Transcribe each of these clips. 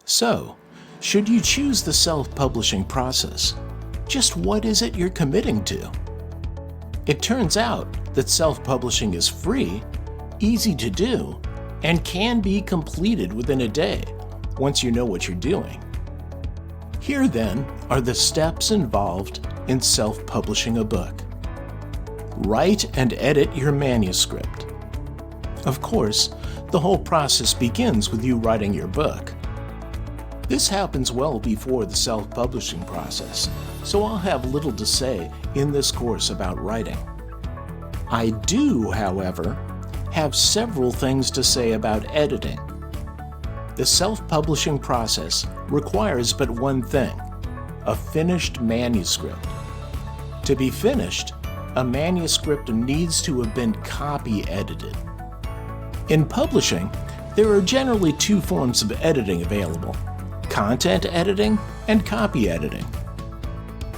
So, should you choose the self-publishing process, just what is it you're committing to? It turns out that self-publishing is free, easy to do, and can be completed within a day once you know what you're doing. Here then are the steps involved in self-publishing a book. Write and edit your manuscript. Of course, the whole process begins with you writing your book. This happens well before the self-publishing process, so I'll have little to say in this course about writing. I do, however, have several things to say about editing. The self-publishing process requires but one thing: a finished manuscript. To be finished, a manuscript needs to have been copy edited. In publishing, there are generally two forms of editing available: content editing and copy editing.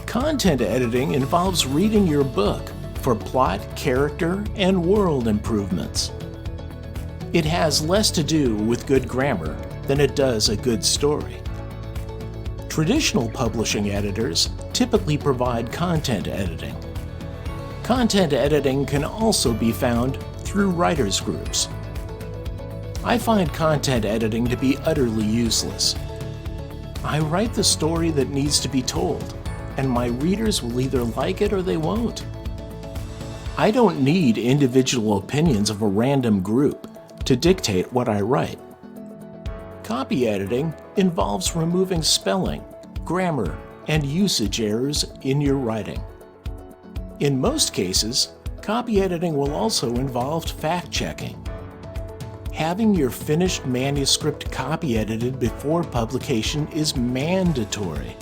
Content editing involves reading your book for plot, character, and world improvements. It has less to do with good grammar than it does a good story. Traditional publishing editors typically provide content editing. Content editing can also be found through writers' groups. I find content editing to be utterly useless. I write the story that needs to be told, and my readers will either like it or they won't. I don't need individual opinions of a random group to dictate what I write. Copy editing involves removing spelling, grammar, and usage errors in your writing. In most cases, copy editing will also involve fact-checking. Having your finished manuscript copy edited before publication is mandatory.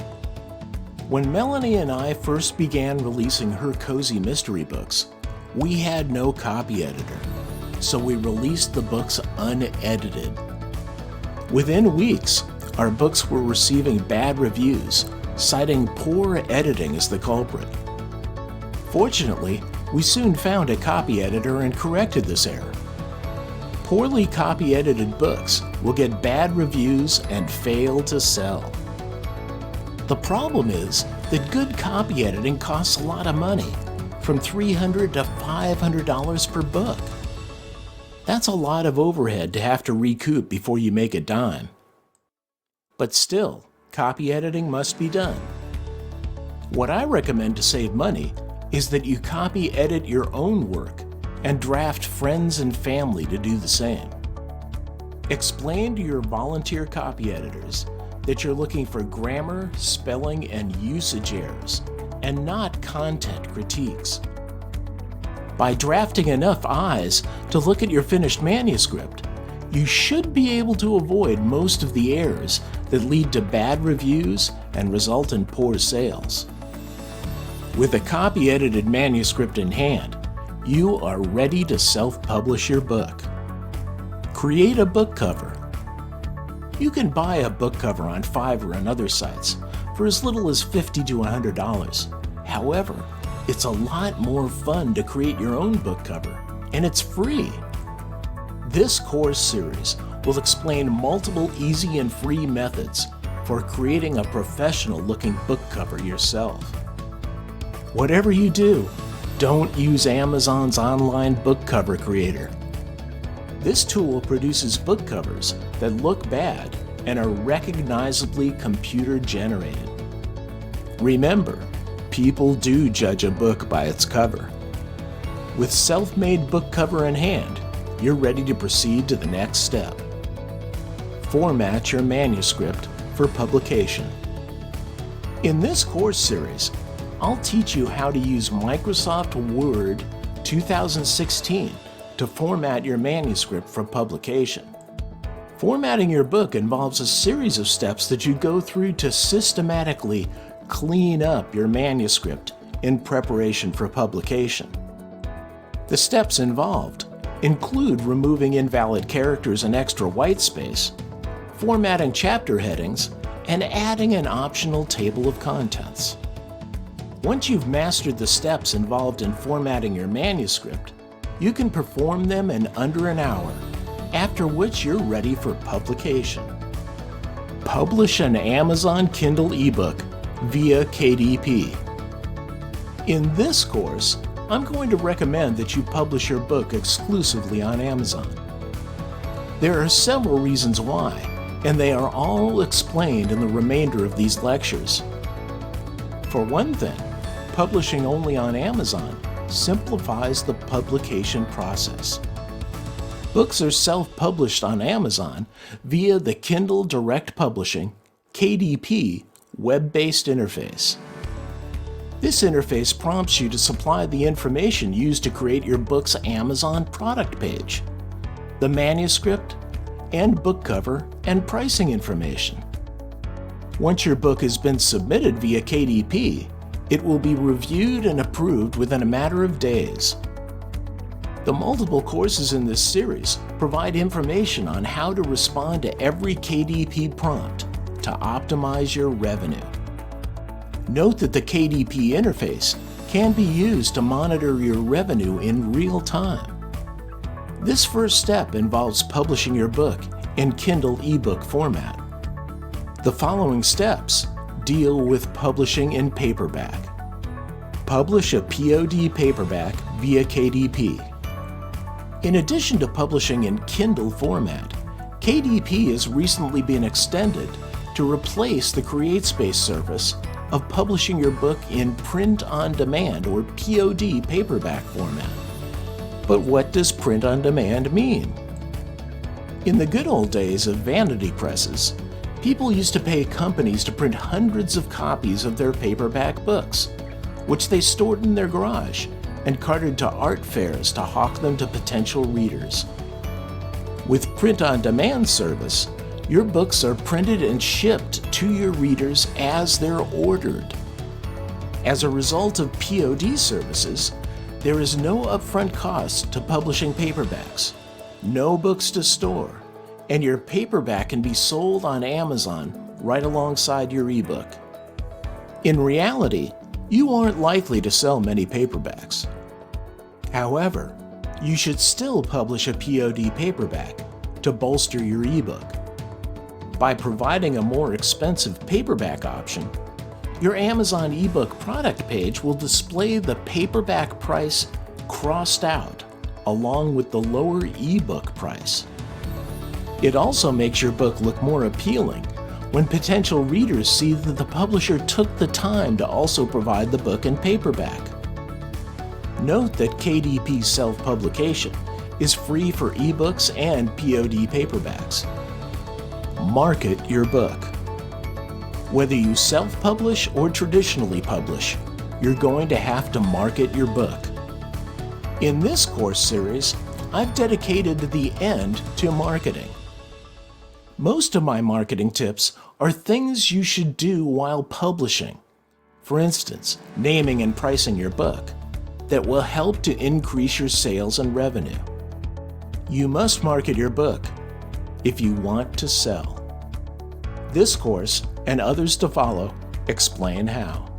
When Melanie and I first began releasing her cozy mystery books, we had no copy editor, so we released the books unedited. Within weeks, our books were receiving bad reviews, citing poor editing as the culprit. Fortunately, we soon found a copy editor and corrected this error. Poorly copy-edited books will get bad reviews and fail to sell. The problem is that good copy editing costs a lot of money, from $300 to $500 per book. That's a lot of overhead to have to recoup before you make a dime. But still, copy editing must be done. What I recommend to save money is that you copy edit your own work and draft friends and family to do the same. Explain to your volunteer copy editors that you're looking for grammar, spelling, and usage errors, and not content critiques. By drafting enough eyes to look at your finished manuscript, you should be able to avoid most of the errors that lead to bad reviews and result in poor sales. With a copy-edited manuscript in hand, you are ready to self-publish your book. Create a book cover. You can buy a book cover on Fiverr and other sites for as little as $50 to $100. However, it's a lot more fun to create your own book cover, and it's free. This course series will explain multiple easy and free methods for creating a professional-looking book cover yourself. Whatever you do, don't use Amazon's online book cover creator. This tool produces book covers that look bad and are recognizably computer-generated. Remember, people do judge a book by its cover. With self-made book cover in hand, you're ready to proceed to the next step. Format your manuscript for publication. In this course series, I'll teach you how to use Microsoft Word 2016 to format your manuscript for publication. Formatting your book involves a series of steps that you go through to systematically clean up your manuscript in preparation for publication. The steps involved include removing invalid characters and extra white space, formatting chapter headings, and adding an optional table of contents. Once you've mastered the steps involved in formatting your manuscript, you can perform them in under an hour, after which you're ready for publication. Publish an Amazon Kindle ebook via KDP. In this course, I'm going to recommend that you publish your book exclusively on Amazon. There are several reasons why, and they are all explained in the remainder of these lectures. For one thing, publishing only on Amazon simplifies the publication process. Books are self-published on Amazon via the Kindle Direct Publishing (KDP) web-based interface. This interface prompts you to supply the information used to create your book's Amazon product page, the manuscript, and book cover and pricing information. Once your book has been submitted via KDP, it will be reviewed and approved within a matter of days. The multiple courses in this series provide information on how to respond to every KDP prompt to optimize your revenue. Note that the KDP interface can be used to monitor your revenue in real time. This first step involves publishing your book in Kindle ebook format. The following steps deal with publishing in paperback. Publish a POD paperback via KDP. In addition to publishing in Kindle format, KDP has recently been extended to replace the CreateSpace service of publishing your book in print-on-demand or POD paperback format. But what does print-on-demand mean? In the good old days of vanity presses, people used to pay companies to print hundreds of copies of their paperback books, which they stored in their garage and carted to art fairs to hawk them to potential readers. With print-on-demand service, your books are printed and shipped to your readers as they're ordered. As a result of POD services, there is no upfront cost to publishing paperbacks, no books to store, and your paperback can be sold on Amazon right alongside your ebook. In reality, you aren't likely to sell many paperbacks. However, you should still publish a POD paperback to bolster your ebook. By providing a more expensive paperback option, your Amazon ebook product page will display the paperback price crossed out along with the lower ebook price. It also makes your book look more appealing when potential readers see that the publisher took the time to also provide the book in paperback. Note that KDP self-publication is free for ebooks and POD paperbacks. Market your book. Whether you self-publish or traditionally publish, you're going to have to market your book. In this course series, I've dedicated the end to marketing. Most of my marketing tips are things you should do while publishing. For instance, naming and pricing your book that will help to increase your sales and revenue. You must market your book if you want to sell. This course and others to follow explain how.